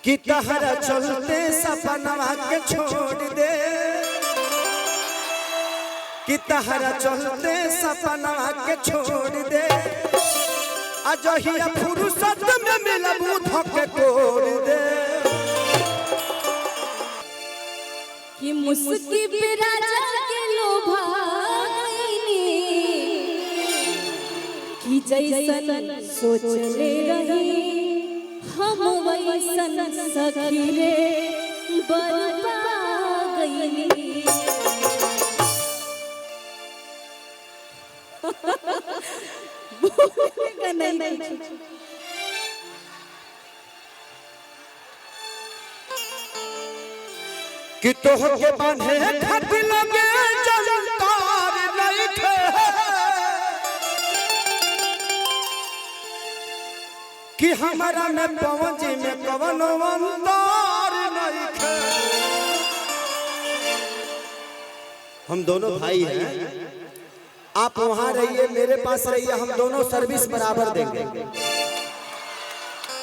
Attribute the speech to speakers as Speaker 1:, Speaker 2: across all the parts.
Speaker 1: कि तहरा चलते सपनवा के छोड़ दे, कि तहरा चलते सपनवा के छोड़ दे, अजहिया फुर्सत में मिलबू धके तोड़ दे।
Speaker 2: कि मुस्की पे राजा के लोभा गईनी, कि जैसन सोचले रही हम वैसन सखी रे बरपा गईनी। नहीं
Speaker 1: कि तोह के बांधे खातिर लगे जलतार नहीं थे, कि हमारा में पवजी में कवनो अंतर नहीं थे। हम दोनों भाई हैं, आप वहां रहिए मेरे पास रहिए, हम दोनों सर्विस बराबर देंगे।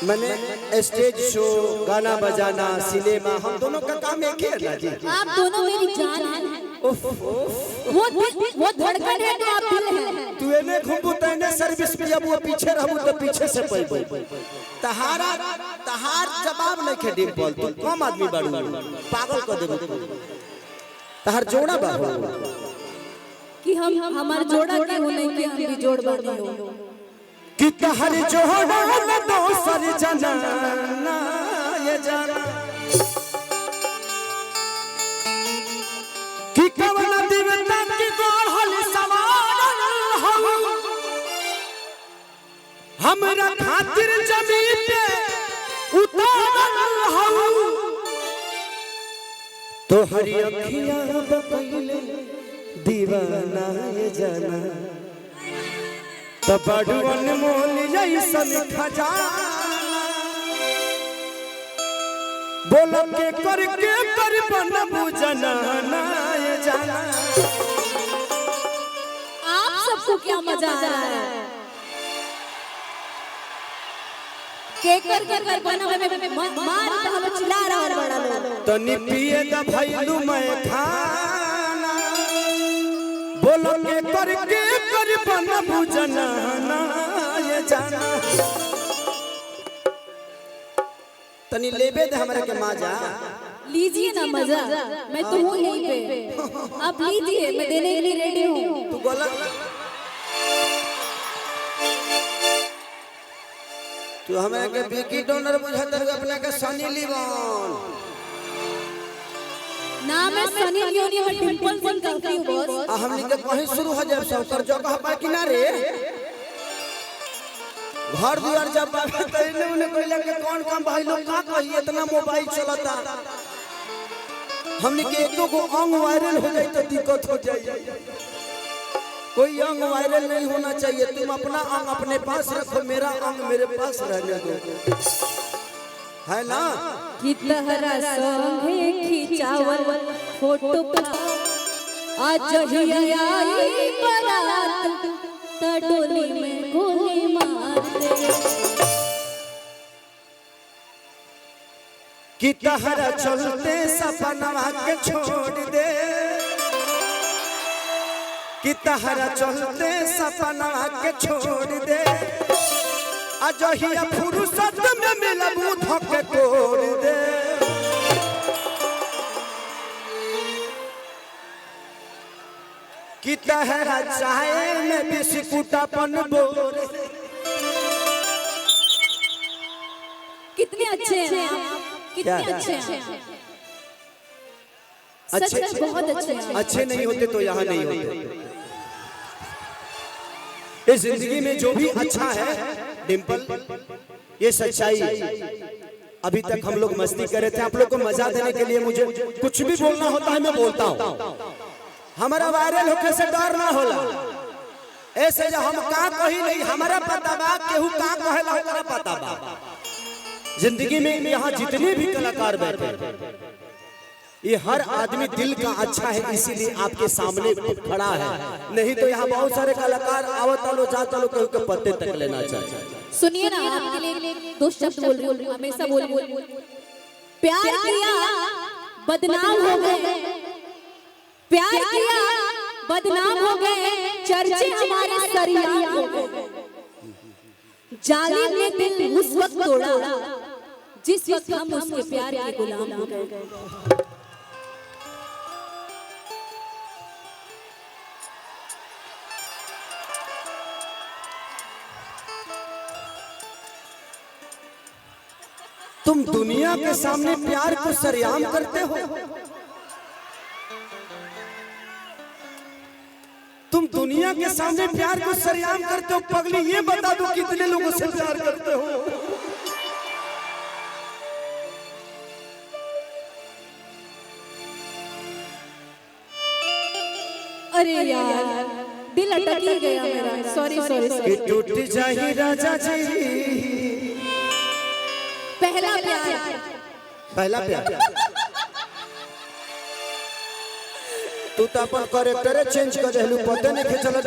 Speaker 1: मैंने स्टेज शो, गाना बजाना, सिनेमा, हम दोनों का काम एक ही है ना जी।
Speaker 2: आप दोनों मेरी जान हैं। वो धड़कन है तो आप दिल हैं।
Speaker 1: तू एने घुमबू तने सर्विस में, जब वो पीछे रहबू तो पीछे से पई तहार जवाब नहीं खे डिम्पल, तू कम आदमी बाड़ू, पागल कर देबू। तहार जोड़ा बाबू
Speaker 2: कि हम हमार जोड़ा के हो नहीं कि हम भी जोड़ बनी हो,
Speaker 1: कि तहर जोड़ा न दोसर जनाना ये जाना, कि कवन दिवता की गोहल सवार हो, हमरा खातिर जमीन पे उतारल हो, तोहरी अखियां बकैले दीवाना ये जाना, तबड़ू अनमोल जैसन खजाना, बोल के करके कर बनबू जनाना ये जाना।
Speaker 2: आप सबको क्या मजा आ रहा है? के कर बनवे में मार तो हम चिल्ला रहा है बड़ा लोग।
Speaker 1: तनी पिए दा भइलू मैं खाना, बोल के करके कर बनबू जनाना ये जाना। तनी लेबे दे हमरा के मजा,
Speaker 2: लीजिए ना मजा, मैं तो हूँ यहीं पे, आप लीजिए, मैं देने के लिए रेडी हूँ।
Speaker 1: तू गलत, तू हमरा के बिकी डोनर बुझातर अपना के सनी लीवन
Speaker 2: ना, मैं सनी लियोनी और डिम्पल सिंह करती हूँ बॉस।
Speaker 1: हमनी के कहीं शुरू हो जाए सौकर जगह पर किनारे घर दुआर जब बाबा तइने उन्हें कहला के कौन काम भाई लोग का कही इतना मोबाइल चलता, हमनी के एको को अंग वायरल हो जाए तो दिक्कत हो जाए। कोई अंग वायरल नहीं होना चाहिए, तुम अपना अंग अपने पास रखो, मेरा अंग मेरे पास रहने दो, है ना।
Speaker 2: कि तहरा संगे खिंचावल फोटो आज ही आई बारात त डोली में गोली मार दे,
Speaker 1: कि तहरा चलते सपनवा के छोड़ दे, कि तहरा चलते सपनवा के छोड़ दे, अजहिया फुर्सत में मिलबू धके तोड़ दे। कि तहरा चाहे में बिस्कुटापन बोर,
Speaker 2: कितने अच्छे हैं आप, कितने अच्छे हैं, सच बहुत अच्छे हैं।
Speaker 1: अच्छे नहीं होते तो यहाँ नहीं होते। इस जिंदगी में जो भी अच्छा है डिम्पल, ये सच्चाई। अभी तक हम लोग मस्ती कर रहे थे, आप लोग को मजा देने के लिए मुझे कुछ भी बोलना होता है मैं बोलता हूँ, हमारा वायरल होने से डर ना होला। ऐसे जो हम का कही नहीं, हमारा पता बा केहू का कहेला हमरा पता बा। जिंदगी में यहाँ जितने भी कलाकार बैठे ये हर आदमी दिल का अच्छा है, इसीलिए आपके सामने खड़ा है। नहीं तो यहाँ बहुत सारे कलाकार आवता लो जाता लो, केहू के पत्ते तक लेना चाहिए।
Speaker 2: सुनिए ना, आपके लिए दो शब्द बोल रही हूँ, हमेशा बोल प्यार किया बदनाम हो गए, प्यार किया बदनाम हो गए, चर्चे हमारे सरियाम हो गए। जालिम ने दिल उस वक्त तोड़ा जिस वक्त हम उसके प्यार के गुलाम हो गए।
Speaker 1: तुम दुनिया के सामने प्यार को सरेआम करते हो। तुम दुनिया के सामने प्यार को सरेआम करते हो। पगली ये बता दो कितने लोगों से प्यार करते हो।
Speaker 2: अरे यार दिल अटक ही गया मेरा। Sorry sorry sorry.
Speaker 1: टूट जाए राजा जी
Speaker 2: पहला प्यार,
Speaker 1: पहला प्यार। तू तो अपन करेक्टर चेंज कर देलू, पता नहीं चला।